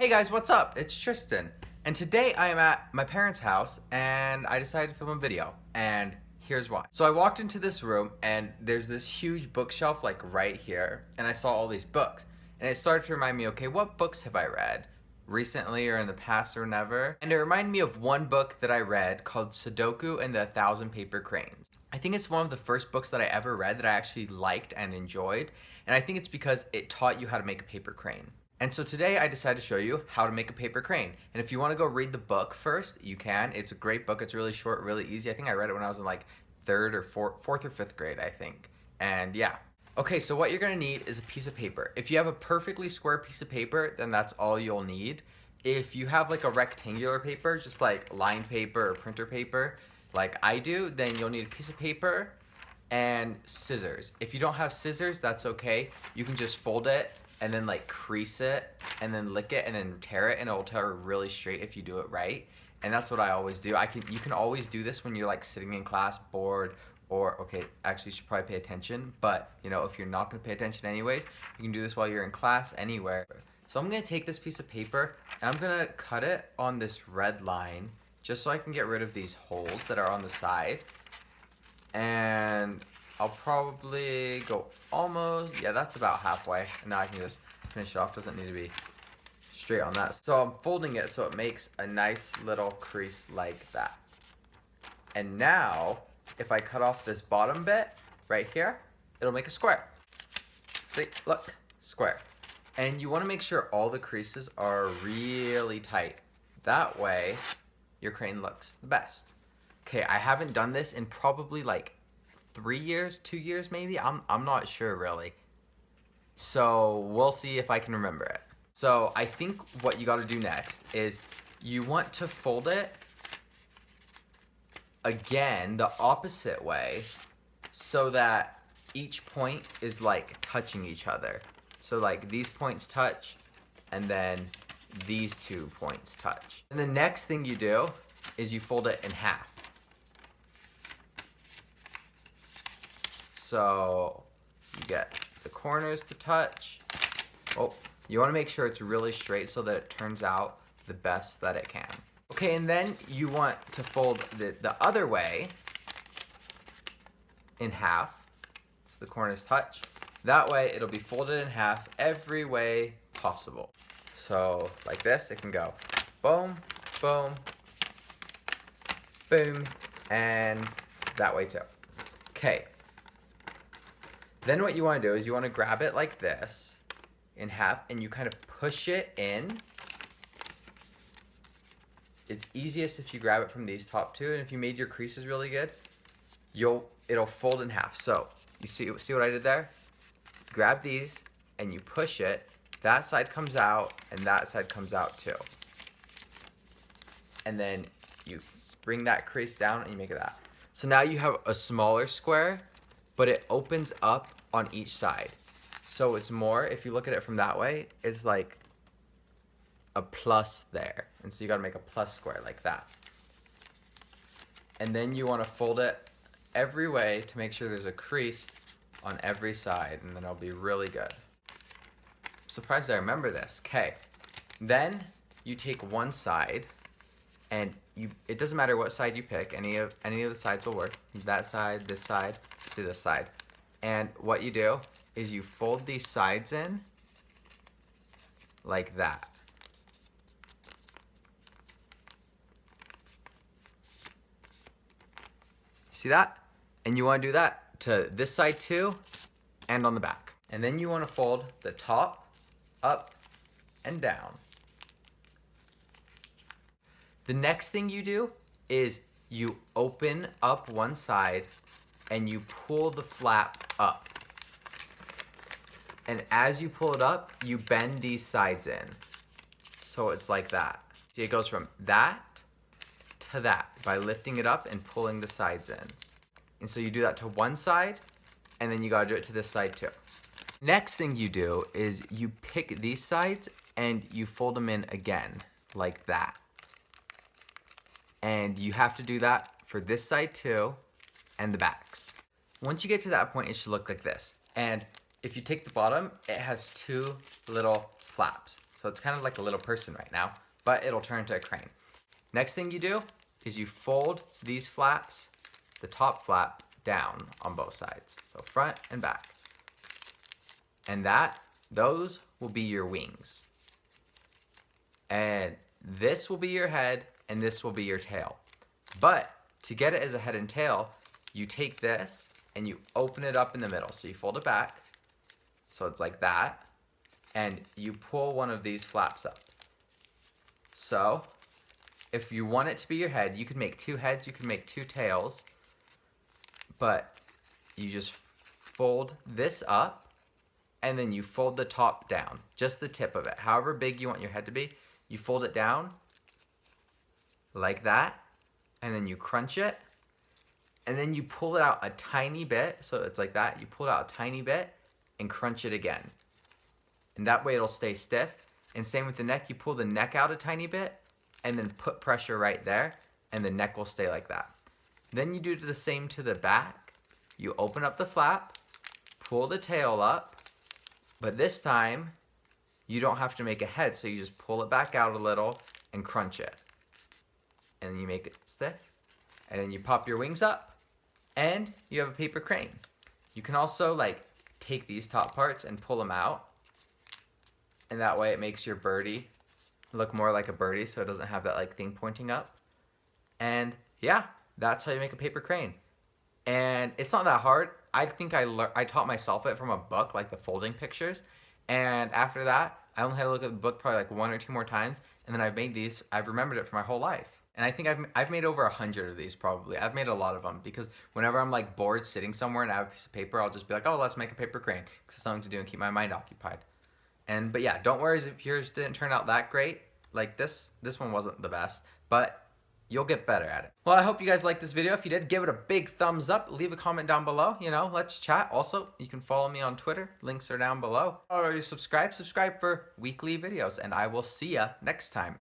Hey guys, what's up? It's Tristan. And today I am at my parents' house and I decided to film a video. And here's why. So I walked into this room and there's this huge bookshelf like right here, and I saw all these books. And it started to remind me, okay, what books have I read recently or in the past or never? And it reminded me of one book that I read called Sudoku and the 1,000 Paper Cranes. I think it's one of the first books that I ever read that I actually liked and enjoyed. And I think it's because it taught you how to make a paper crane. And so today I decided to show you how to make a paper crane. And if you want to go read the book first, you can. It's a great book. It's really short, really easy. I think I read it when I was in like fourth or fifth grade, I think. And yeah. Okay, so what you're gonna need is a piece of paper. If you have a perfectly square piece of paper, then that's all you'll need. If you have like a rectangular paper, just like lined paper or printer paper, like I do, then you'll need a piece of paper and scissors. If you don't have scissors, that's okay. You can just fold it and then like crease it and then lick it and then tear it, and it'll tear really straight if you do it right. And that's what I always do. You can always do this when you're like sitting in class bored, or okay, actually you should probably pay attention, but you know, if you're not gonna pay attention anyways, you can do this while you're in class anywhere. So I'm gonna take this piece of paper and I'm gonna cut it on this red line just so I can get rid of these holes that are on the side. And I'll probably go almost, yeah, that's about halfway. And now I can just finish it off. Doesn't need to be straight on that. So I'm folding it so it makes a nice little crease like that. And now, if I cut off this bottom bit right here, it'll make a square. See, look, square. And you want to make sure all the creases are really tight. That way, your crane looks the best. Okay, I haven't done this in probably like 3 years, 2 years maybe. I'm not sure really. So we'll see if I can remember it. So I think what you got to do next is you want to fold it again the opposite way so that each point is like touching each other. So like these points touch and then these 2 points touch. And the next thing you do is you fold it in half. So you get the corners to touch. Oh, you want to make sure it's really straight so that it turns out the best that it can. Okay, and then you want to fold the other way in half so the corners touch. That way it'll be folded in half every way possible. So like this, it can go boom, boom, boom, and that way too. Okay. Then what you want to do is you want to grab it like this in half and you kind of push it in. It's easiest if you grab it from these top two, and if you made your creases really good, it'll fold in half. So you see what I did there? Grab these and you push it. That side comes out and that side comes out too. And then you bring that crease down and you make it that. So now you have a smaller square, but it opens up on each side. So it's more, if you look at it from that way, it's like a plus there. And so you gotta make a plus square like that. And then you wanna fold it every way to make sure there's a crease on every side, and then it'll be really good. I'm surprised I remember this. Okay. Then you take one side and it doesn't matter what side you pick, any of the sides will work. That side, this side, see this side. And what you do is you fold these sides in like that. See that? And you want to do that to this side too, and on the back. And then you want to fold the top up and down. The next thing you do is you open up one side and you pull the flap up. And as you pull it up, you bend these sides in. So it's like that. See, it goes from that to that by lifting it up and pulling the sides in. And so you do that to one side, and then you gotta do it to this side too. Next thing you do is you pick these sides and you fold them in again, like that. And you have to do that for this side too, and the backs. Once you get to that point, it should look like this. And if you take the bottom, it has 2 little flaps. So it's kind of like a little person right now, but it'll turn into a crane. Next thing you do is you fold these flaps, the top flap, down on both sides. So front and back. And those will be your wings. And this will be your head, and this will be your tail. But to get it as a head and tail, you take this and you open it up in the middle. So you fold it back, so it's like that, and you pull one of these flaps up. So if you want it to be your head, you can make two heads, you can make two tails, but you just fold this up, and then you fold the top down, just the tip of it. However big you want your head to be, you fold it down like that, and then you crunch it, and then you pull it out a tiny bit, so it's like that. You pull it out a tiny bit and crunch it again. And that way it'll stay stiff. And same with the neck, you pull the neck out a tiny bit and then put pressure right there, and the neck will stay like that. Then you do the same to the back. You open up the flap, pull the tail up, but this time you don't have to make a head, so you just pull it back out a little and crunch it. And then you make it stiff, and then you pop your wings up, and you have a paper crane. You can also like take these top parts and pull them out, and that way it makes your birdie look more like a birdie, so it doesn't have that like thing pointing up. And yeah, that's how you make a paper crane. And it's not that hard. I think I taught myself it from a book, like the folding pictures. And after that, I only had to look at the book probably like 1 or 2 more times, and then I've made these. I've remembered it for my whole life. And I think I've made over 100 of these probably. I've made a lot of them because whenever I'm like bored sitting somewhere and I have a piece of paper, I'll just be like, oh, let's make a paper crane because it's something to do and keep my mind occupied. But yeah, don't worry if yours didn't turn out that great. Like this one wasn't the best, but you'll get better at it. Well, I hope you guys liked this video. If you did, give it a big thumbs up. Leave a comment down below. Let's chat. Also, you can follow me on Twitter. Links are down below. Already subscribe for weekly videos, and I will see ya next time.